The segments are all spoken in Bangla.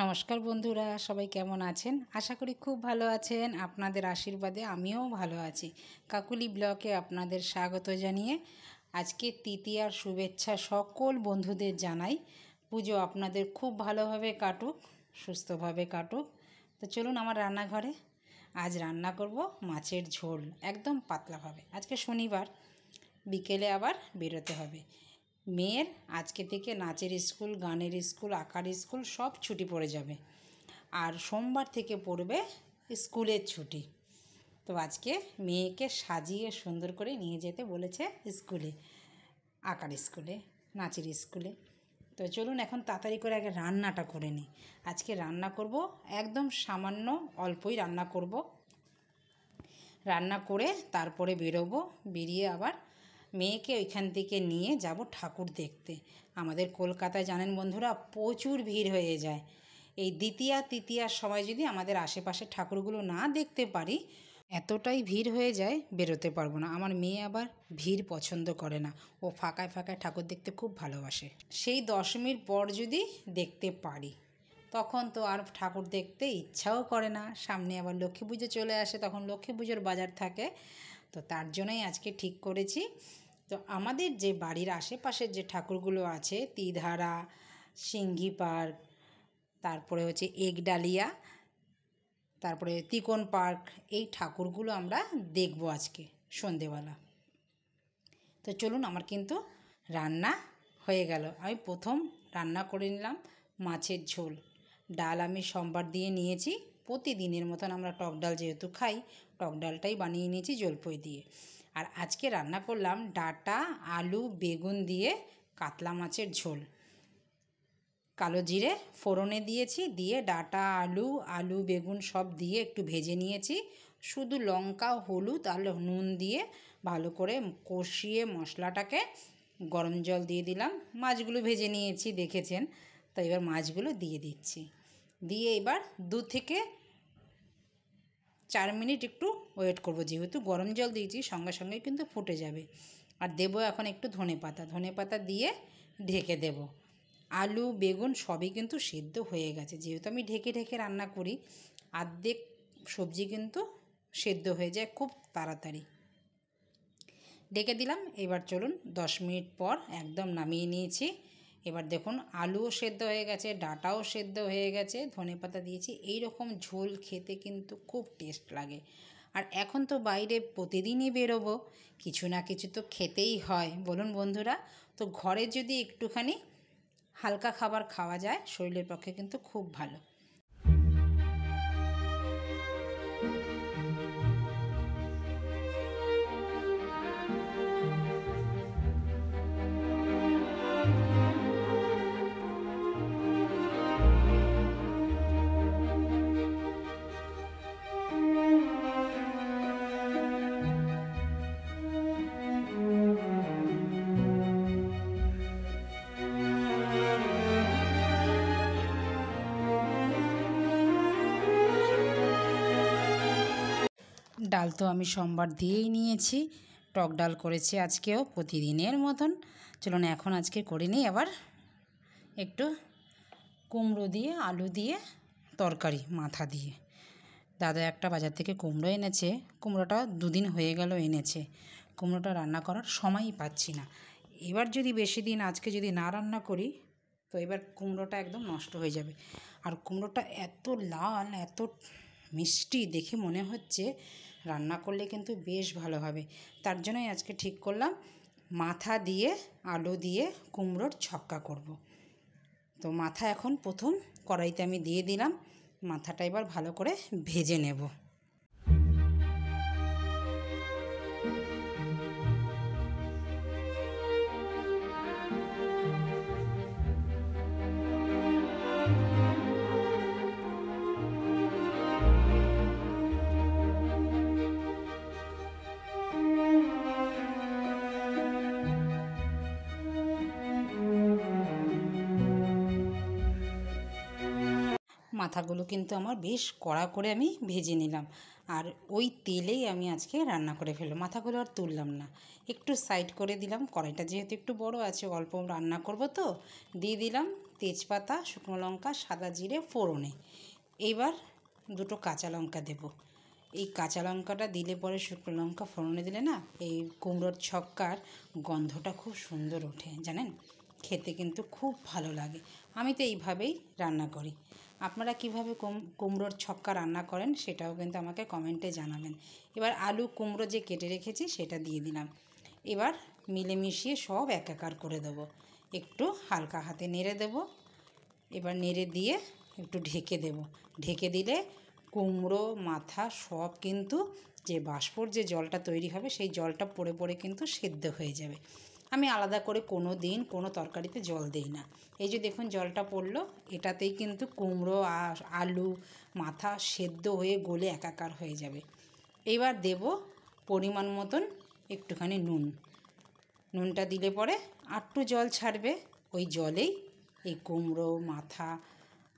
নমস্কার বন্ধুরা, সবাই কেমন আছেন? আশা করি খুব ভালো আছেন। আপনাদের আশীর্বাদে আমিও ভালো আছি। কাকুলি ব্লগে আপনাদের স্বাগত জানিয়ে আজকে তৃতীয়ার শুভেচ্ছা সকল বন্ধুদের জানাই। পুজো আপনাদের খুব ভালোভাবে কাটুক, সুস্থভাবে কাটুক। তো চলুন আমার রান্নাঘরে। আজ রান্না করব মাছের ঝোল, একদম পাতলাভাবে। আজকে শনিবার, বিকেলে আবার বেরোতে হবে। মেয়ের আজকে থেকে নাচের স্কুল, গানের স্কুল, আঁকার স্কুল সব ছুটি পড়ে যাবে। আর সোমবার থেকে পড়বে স্কুলের ছুটি। তো আজকে মেয়েকে সাজিয়ে সুন্দর করে নিয়ে যেতে বলেছে স্কুলে, আঁকার স্কুলে, নাচের স্কুলে। তো চলুন এখন তাড়াতাড়ি করে আগে রান্নাটা করে নিই। আজকে রান্না করব একদম সামান্য, অল্পই রান্না করব। রান্না করে তারপরে বেরোবো। বেরিয়ে আবার মেয়েকে ওইখান থেকে নিয়ে যাব ঠাকুর দেখতে। আমাদের কলকাতায় জানেন বন্ধুরা, প্রচুর ভিড় হয়ে যায়। এই দ্বিতীয়া তৃতীয়ার সময় যদি আমাদের আশেপাশে ঠাকুরগুলো না দেখতে পারি, এতটাই ভিড় হয়ে যায়, বেরোতে পারবো না। আমার মেয়ে আবার ভিড় পছন্দ করে না, ও ফাঁকায় ফাঁকায় ঠাকুর দেখতে খুব ভালোবাসে। সেই দশমীর পর যদি দেখতে পারি, তখন তো আর ঠাকুর দেখতে ইচ্ছাও করে না। সামনে আবার লক্ষ্মী পুজো চলে আসে, তখন লক্ষ্মী পুজোর বাজার থাকে। তো তার জন্যই আজকে ঠিক করেছি। তো আমাদের যে বাড়ির আশেপাশের যে ঠাকুরগুলো আছে, তিধারা, সিংহি পার্ক, তারপরে হচ্ছে একডালিয়া, তারপরে তিকোন পার্ক, এই ঠাকুরগুলো আমরা দেখব আজকে সন্ধেবেলা। তো চলুন, আমার কিন্তু রান্না হয়ে গেল। আমি প্রথম রান্না করে নিলাম মাছের ঝোল। ডাল আমি সোমবার দিয়ে নিয়েছি, প্রতিদিনের মতন আমরা টক ডাল যেহেতু খাই, টক ডালটাই বানিয়ে নিয়েছি জলপই দিয়ে। আর আজকে রান্না করলাম ডাঁটা, আলু, বেগুন দিয়ে কাতলা মাছের ঝোল। কালো জিরে ফোড়নে দিয়েছি, দিয়ে ডাঁটা, আলু বেগুন সব দিয়ে একটু ভেজে নিয়েছি। শুধু লঙ্কা, হলুদ আর নুন দিয়ে ভালো করে কষিয়ে মশলাটাকে গরম জল দিয়ে দিলাম। মাছগুলো ভেজে নিয়েছি, দেখেছেন। তো এবার মাছগুলো দিয়ে দিচ্ছি। দিয়ে এবার 2 থেকে 4 মিনিট একটু ওয়েট করব, যেহেতু গরম জল দিয়েছি সঙ্গে সঙ্গে কিন্তু ফুটে যাবে। আর দেবো এখন একটু ধনেপাতা দিয়ে ঢেকে দেব। আলু বেগুন সবই কিন্তু সিদ্ধ হয়ে গেছে, যেহেতু আমি ঢেকে ঢেকে রান্না করি। অর্ধেক সবজি কিন্তু সেদ্ধ হয়ে যায় খুব তাড়াতাড়ি। ঢেকে দিলাম। এবার চলুন 10 মিনিট পর একদম নামিয়ে নিয়েছি। এবার দেখুন আলুও সেদ্ধ হয়ে গেছে, ডাঁটাও সেদ্ধ হয়ে গেছে, ধনেপাতা দিয়েছি। এই রকম ঝোল খেতে কিন্তু খুব টেস্ট লাগে। আর এখন তো বাইরে প্রতিদিনই বেরোবো, কিছু না কিছু তো খেতেই হয়, বলুন বন্ধুরা। তো ঘরে যদি একটুখানি হালকা খাবার খাওয়া যায়, শরীরের পক্ষে কিন্তু খুব ভালো। ডাল তো আমি সোমবার দিয়েই নিয়েছি, টক ডাল করেছি আজকেও প্রতিদিনের মতন। চলুন এখন আজকে করে নিই আবার একটু কুমড়ো দিয়ে আলু দিয়ে তরকারি, মাথা দিয়ে। দাদা একটা বাজার থেকে কুমড়ো এনেছে, কুমড়োটা 2 দিন হয়ে গেল এনেছে। কুমড়োটা রান্না করার সময়ই পাচ্ছি না। এবার যদি বেশি দিন আজকে যদি না রান্না করি, তো এবার কুমড়োটা একদম নষ্ট হয়ে যাবে। আর কুমড়োটা এত লাল, এত মিষ্টি, দেখে মনে হচ্ছে রান্না করলে কিন্তু বেশ ভালো হবে। তার জন্যই আজকে ঠিক করলাম মাথা দিয়ে আলু দিয়ে কুমড়োর ছক্কা করব। তো মাথা এখন প্রথম কড়াইতে আমি দিয়ে দিলাম। মাথাটা এবার ভালো করে ভেজে নেব। মাথাগুলো কিন্তু আমার বেশ কড়া করে আমি ভেজে নিলাম। আর ওই তেলেই আমি আজকে রান্না করে ফেললাম, মাথাগুলো আর তুললাম না, একটু সাইড করে দিলাম। কড়াইটা যেহেতু একটু বড় আছে, অল্প রান্না করব তো, দিয়ে দিলাম তেজপাতা, শুকনো লঙ্কা, সাদা জিরে ফোড়নে। এইবার দুটো কাঁচা লঙ্কা দেব। এই কাঁচা লঙ্কাটা দিলে পরে, শুকনো লঙ্কা ফোড়নে দিলে না, এই কুমড়োর ছক্কার গন্ধটা খুব সুন্দর ওঠে জানেন, খেতে কিন্তু খুব ভালো লাগে। আমি তো এইভাবেই রান্না করি। আপনারা কিভাবে কুমড়োর ছক্কা রান্না করেন সেটাও কিন্তু আমাকে কমেন্টে জানাবেন। এবার আলু কুমড়ো যে কেটে রেখেছি সেটা দিয়ে দিলাম। এবার মিলেমিশিয়ে সব একাকার করে দেবো, একটু হালকা হাতে নেড়ে দেব। এবার নেড়ে দিয়ে একটু ঢেকে দেব। ঢেকে দিলে কুমড়ো মাথা সব কিন্তু যে বাষ্পর যে জলটা তৈরি হবে, সেই জলটা পড়ে পড়ে কিন্তু সেদ্ধ হয়ে যাবে। আমি আলাদা করে কোনো দিন কোনো তরকারিতে জল দিই না। এই যে দেখুন জলটা পড়লো, এটাতেই কিন্তু কুমড়ো আর আলু মাথা সেদ্ধ হয়ে গলে একাকার হয়ে যাবে। এবার দেব পরিমাণ মতন একটুখানি নুন। নুনটা দিলে পরে আটটু জল ছাড়বে, ওই জলেই এই কুমড়ো মাথা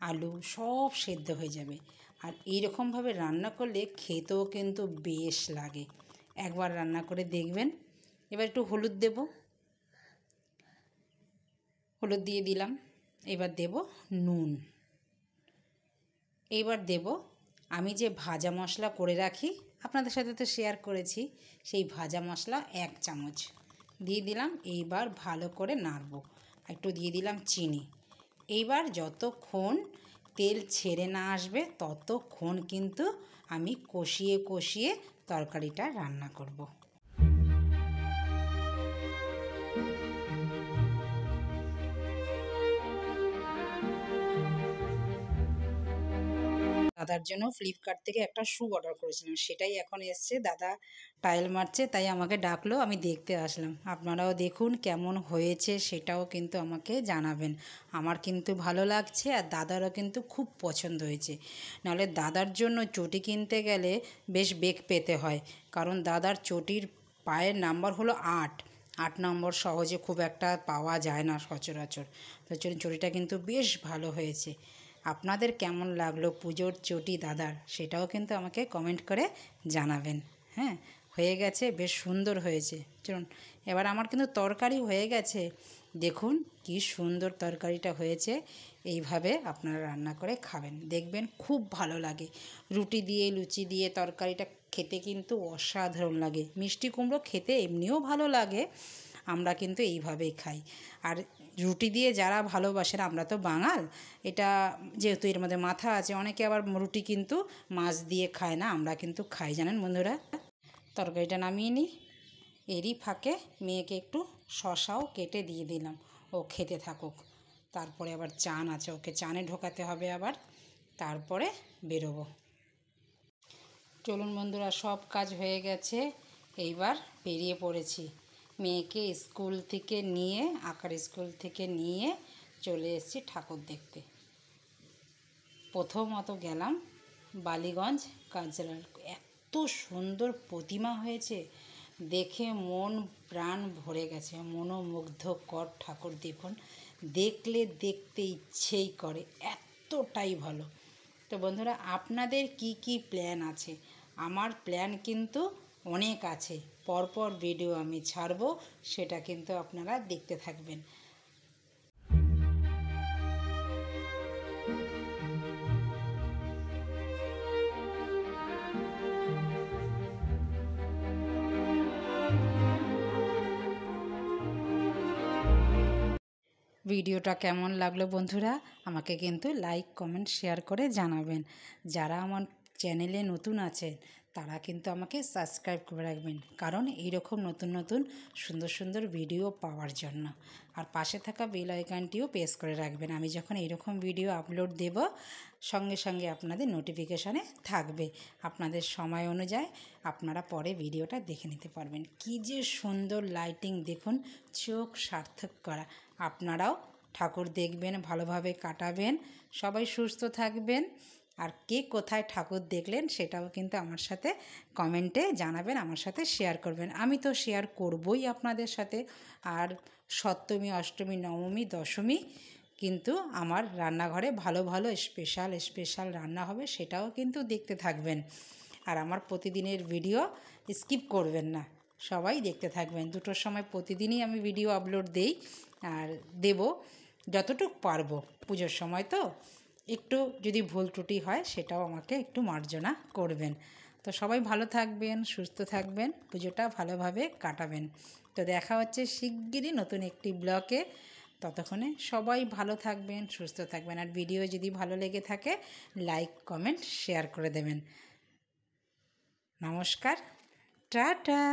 আলু সব সেদ্ধ হয়ে যাবে। আর এইরকমভাবে রান্না করলে খেতেও কিন্তু বেশ লাগে, একবার রান্না করে দেখবেন। এবার একটু হলুদ দেব, হলুদ দিয়ে দিলাম। এবার দেব নুন। এইবার দেব আমি যে ভাজা মশলা করে রাখি, আপনাদের সাথে তো শেয়ার করেছি, সেই ভাজা মশলা 1 চামচ দিয়ে দিলাম। এইবার ভালো করে নাড়ব। একটু দিয়ে দিলাম চিনি। এইবার যতক্ষণ তেল ছেড়ে না আসবে ততক্ষণ কিন্তু আমি কষিয়ে কষিয়ে তরকারিটা রান্না করব। দাদার জন্য ফ্লিপকার্ট থেকে একটা শ্যু অর্ডার করেছিলাম, সেটাই এখন এসছে। দাদা টাইল মারছে, তাই আমাকে ডাকলো, আমি দেখতে আসলাম। আপনারাও দেখুন কেমন হয়েছে, সেটাও কিন্তু আমাকে জানাবেন। আমার কিন্তু ভালো লাগছে, আর দাদারও কিন্তু খুব পছন্দ হয়েছে। নাহলে দাদার জন্য চটি কিনতে গেলে বেশ বেগ পেতে হয়, কারণ দাদার চটির পায়ের নাম্বার হলো 8। 8 নম্বর সহজে খুব একটা পাওয়া যায় না সচরাচর। তো চটিটা কিন্তু বেশ ভালো হয়েছে। আপনাদের কেমন লাগলো পুজোর চটি দাদার, সেটাও কিন্তু আমাকে কমেন্ট করে জানাবেন। হ্যাঁ, হয়ে গেছে, বেশ সুন্দর হয়েছে। চলুন, এবার আমার কিন্তু তরকারি হয়ে গেছে। দেখুন কি সুন্দর তরকারিটা হয়েছে। এইভাবে আপনারা রান্না করে খাবেন, দেখবেন খুব ভালো লাগে। রুটি দিয়ে লুচি দিয়ে তরকারিটা খেতে কিন্তু অসাধারণ লাগে। মিষ্টি কুমড়ো খেতে এমনিও ভালো লাগে, আমরা কিন্তু এইভাবেই খাই। আর রুটি দিয়ে যারা ভালোবাসেন, আমরা তো বাঙাল, এটা যেহেতু এর মধ্যে মাথা আছে, অনেকে আবার রুটি কিন্তু মাছ দিয়ে খায় না, আমরা কিন্তু খাই জানেন বন্ধুরা। তরকারিটা নামিয়ে নিই। এরই ফাঁকে মেয়েকে একটু শশাও কেটে দিয়ে দিলাম, ও খেতে থাকুক। তারপরে আবার চান আছে, ওকে চানে ঢোকাতে হবে আবার, তারপরে বেরোবো। চলুন বন্ধুরা, সব কাজ হয়ে গেছে, এইবার বেরিয়ে পড়েছি। মেয়েকে স্কুল থেকে নিয়ে, আঁকার স্কুল থেকে নিয়ে চলে এসেছি ঠাকুর দেখতে। প্রথমত গেলাম বালিগঞ্জ কালচারাল। এত সুন্দর প্রতিমা হয়েছে, দেখে মন প্রাণ ভরে গেছে। মনোমুগ্ধকর ঠাকুর, দেখুন দেখলে দেখতে ইচ্ছেই করে, এতটাই ভালো। তো বন্ধুরা, আপনাদের কি কি প্ল্যান আছে? আমার প্ল্যান কিন্তু অনেক আছে, পরপর ভিডিও আমি ছাড়বো, সেটা কিন্তু আপনারা দেখতে থাকবেন। ভিডিওটা কেমন লাগলো বন্ধুরা, আমাকে কিন্তু লাইক কমেন্ট শেয়ার করে জানাবেন। যারা আমার চ্যানেলে নতুন আছেন তারা কিন্তু আমাকে সাবস্ক্রাইব করে রাখবেন, কারণ এইরকম নতুন নতুন সুন্দর সুন্দর ভিডিও পাওয়ার জন্য। আর পাশে থাকা বেল আইকনটিও প্রেস করে রাখবেন, আমি যখন এইরকম ভিডিও আপলোড দেব সঙ্গে সঙ্গে আপনাদের নোটিফিকেশানে থাকবে। আপনাদের সময় অনুযায়ী আপনারা পরে ভিডিওটা দেখে নিতে পারবেন। কি যে সুন্দর লাইটিং, দেখুন চোখ সার্থক করা। আপনারাও ঠাকুর দেখবেন, ভালোভাবে কাটাবেন, সবাই সুস্থ থাকবেন। আর কে কোথায় ঠাকুর দেখলেন সেটাও কিন্তু আমার সাথে কমেন্টে জানাবেন, আমার সাথে শেয়ার করবেন। আমি তো শেয়ার করবই আপনাদের সাথে। আর সপ্তমী, অষ্টমী, নবমী, দশমী কিন্তু আমার রান্নাঘরে ভালো ভালো স্পেশাল স্পেশাল রান্না হবে, সেটাও কিন্তু দেখতে থাকবেন। আর আমার প্রতিদিনের ভিডিও স্কিপ করবেন না, সবাই দেখতে থাকবেন। 2টোর সময় প্রতিদিনই আমি ভিডিও আপলোড দেই, আর দেব যতটুকু পারবো। পুজোর সময় তো একটু যদি ভুল ত্রুটি হয় সেটাও আমাকে একটু মার্জনা করবেন। তো সবাই ভালো থাকবেন, সুস্থ থাকবেন, পুজোটা ভালোভাবে কাটাবেন। তো দেখা হচ্ছে শিগগিরই নতুন একটি ব্লগে। ততক্ষণে সবাই ভালো থাকবেন, সুস্থ থাকবেন। আর ভিডিও যদি ভালো লেগে থাকে লাইক, কমেন্ট, শেয়ার করে দেবেন। নমস্কার, টাটা।